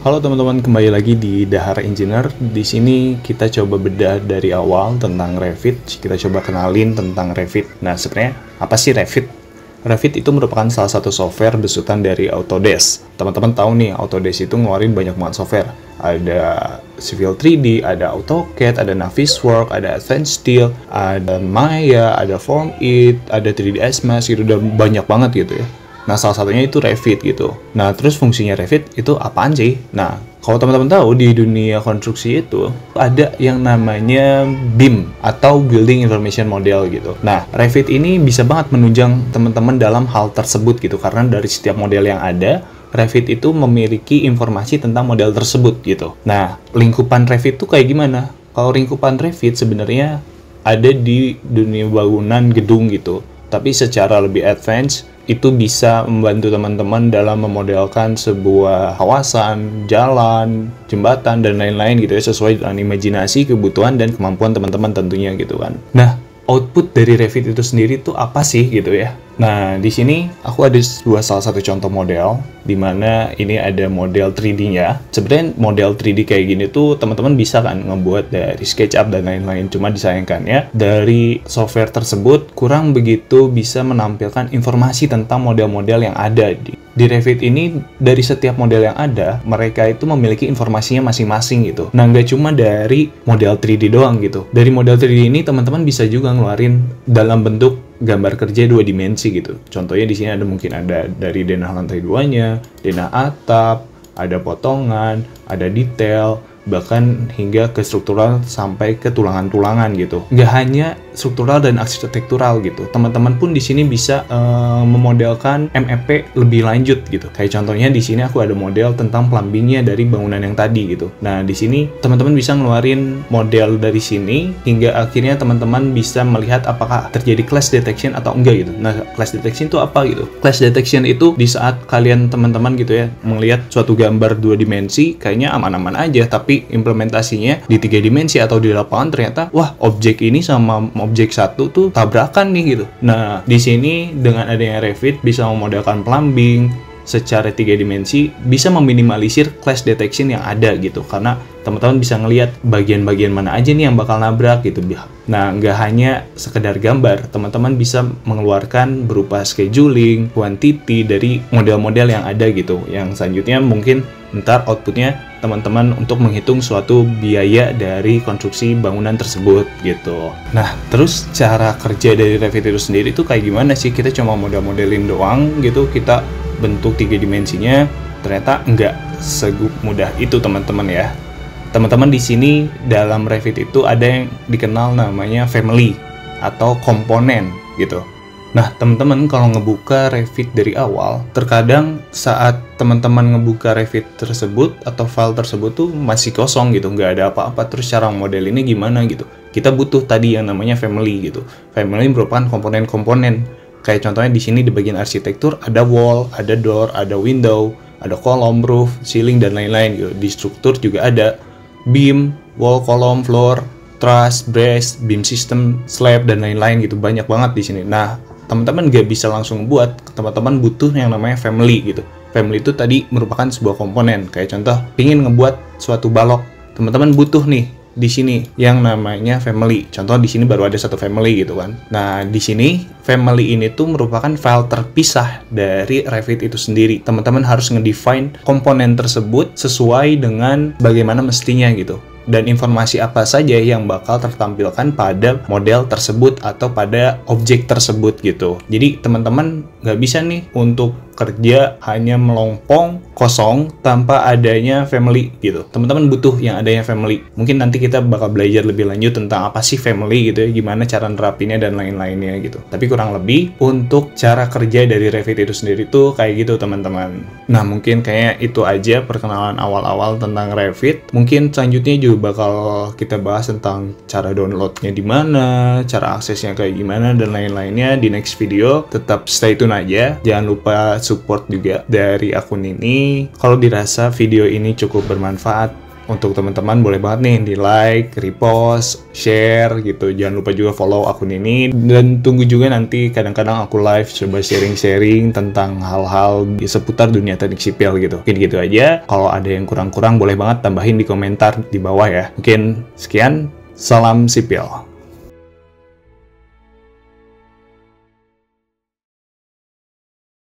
Halo teman-teman, kembali lagi di Dahar Engineer. Di sini kita coba bedah dari awal tentang Revit. Kita coba kenalin tentang Revit. Nah, sebenarnya apa sih Revit? Revit itu merupakan salah satu software besutan dari Autodesk. Teman-teman tahu nih, Autodesk itu ngeluarin banyak banget software. Ada Civil 3D, ada AutoCAD, ada Navisworks, ada Advanced Steel, ada Maya, ada Formit, ada 3ds Max, gitu udah banyak banget gitu ya. Nah, salah satunya itu Revit gitu. Nah, terus fungsinya Revit itu apaan sih? Nah, kalau teman-teman tahu, di dunia konstruksi itu ada yang namanya BIM atau Building Information Model gitu. Nah, Revit ini bisa banget menunjang teman-teman dalam hal tersebut gitu, karena dari setiap model yang ada, Revit itu memiliki informasi tentang model tersebut gitu. Nah, lingkupan Revit itu kayak gimana? Kalau lingkupan Revit sebenarnya ada di dunia bangunan gedung gitu, tapi secara lebih advance itu bisa membantu teman-teman dalam memodelkan sebuah kawasan, jalan, jembatan, dan lain-lain gitu ya, sesuai dengan imajinasi, kebutuhan, dan kemampuan teman-teman tentunya gitu kan. Nah, output dari Revit itu sendiri tuh apa sih gitu ya? Nah, di sini aku ada salah satu contoh model, di mana ini ada model 3D-nya. Sebenarnya model 3D kayak gini tuh teman-teman bisa kan ngebuat dari SketchUp dan lain-lain. Cuma disayangkannya dari software tersebut kurang begitu bisa menampilkan informasi tentang model-model yang ada di Revit ini. Dari setiap model yang ada, mereka itu memiliki informasinya masing-masing gitu. Nah, nggak cuma dari model 3D doang gitu. Dari model 3D ini teman-teman bisa juga ngeluarin dalam bentuk gambar kerja 2 dimensi gitu. Contohnya di sini mungkin ada dari denah lantai 2-nya, denah atap, ada potongan, ada detail, bahkan hingga ke struktural sampai ke tulangan-tulangan gitu. Nggak hanya struktural dan arsitektural gitu. Teman-teman pun di sini bisa memodelkan MEP lebih lanjut gitu. Kayak contohnya di sini aku ada model tentang plumbingnya dari bangunan yang tadi gitu. Nah, di sini teman-teman bisa ngeluarin model dari sini hingga akhirnya teman-teman bisa melihat apakah terjadi clash detection atau enggak gitu. Nah, clash detection itu apa gitu? Clash detection itu di saat kalian teman-teman gitu ya melihat suatu gambar 2 dimensi kayaknya aman-aman aja, tapi implementasinya di 3 dimensi atau di lapangan ternyata wah, objek ini sama objek satu tuh tabrakan nih gitu. Nah, di sini dengan adanya Revit bisa memodelkan plumbing secara 3 dimensi, bisa meminimalisir clash detection yang ada gitu, karena teman-teman bisa ngelihat bagian-bagian mana aja nih yang bakal nabrak gitu. Nah, nggak hanya sekedar gambar, teman-teman bisa mengeluarkan berupa scheduling, quantity dari model-model yang ada gitu, yang selanjutnya mungkin ntar outputnya teman-teman untuk menghitung suatu biaya dari konstruksi bangunan tersebut gitu. Nah, terus cara kerja dari Revit itu sendiri tuh kayak gimana sih? Kita cuma model-modelin doang gitu, kita bentuk 3 dimensinya, ternyata nggak semudah itu teman-teman ya. Teman-teman di sini dalam Revit itu ada yang dikenal namanya family atau komponen gitu. Nah, teman-teman kalau ngebuka Revit dari awal, terkadang saat teman-teman ngebuka Revit tersebut atau file tersebut tuh masih kosong gitu, nggak ada apa-apa. Terus cara model ini gimana gitu? Kita butuh tadi yang namanya family gitu. Family merupakan komponen-komponen. Kayak contohnya di sini di bagian arsitektur ada wall, ada door, ada window, ada kolom, roof, ceiling, dan lain-lain gitu. Di struktur juga ada beam, wall, kolom, floor, truss, brace, beam system, slab, dan lain-lain gitu. Banyak banget di sini. Nah, teman-teman nggak bisa langsung buat, teman-teman butuh yang namanya family gitu. Family itu tadi merupakan sebuah komponen. Kayak contoh, ingin ngebuat suatu balok, teman-teman butuh nih di sini yang namanya family. Contoh di sini baru ada satu family gitu kan. Nah, di sini family ini tuh merupakan file terpisah dari Revit itu sendiri. Teman-teman harus ngedefine komponen tersebut sesuai dengan bagaimana mestinya gitu. Dan informasi apa saja yang bakal tertampilkan pada model tersebut atau pada objek tersebut gitu. Jadi teman-teman nggak bisa nih untuk kerja hanya melompong kosong tanpa adanya family gitu. Teman-teman butuh yang adanya family. Mungkin nanti kita bakal belajar lebih lanjut tentang apa sih family gitu ya, gimana cara nerapinnya dan lain-lainnya gitu. Tapi kurang lebih untuk cara kerja dari Revit itu sendiri tuh kayak gitu teman-teman. Nah, mungkin kayaknya itu aja perkenalan awal-awal tentang Revit. Mungkin selanjutnya juga bakal kita bahas tentang cara downloadnya di mana, cara aksesnya kayak gimana, dan lain-lainnya di next video. Tetap stay tune aja. Jangan lupa support juga dari akun ini. Kalau dirasa video ini cukup bermanfaat, Untuk teman-teman boleh banget nih di like, repost, share gitu. Jangan lupa juga follow akun ini. Dan tunggu juga nanti kadang-kadang aku live coba sharing-sharing tentang hal-hal di seputar dunia teknik sipil gitu. Mungkin gitu aja. Kalau ada yang kurang-kurang boleh banget tambahin di komentar di bawah ya. Mungkin sekian, salam sipil.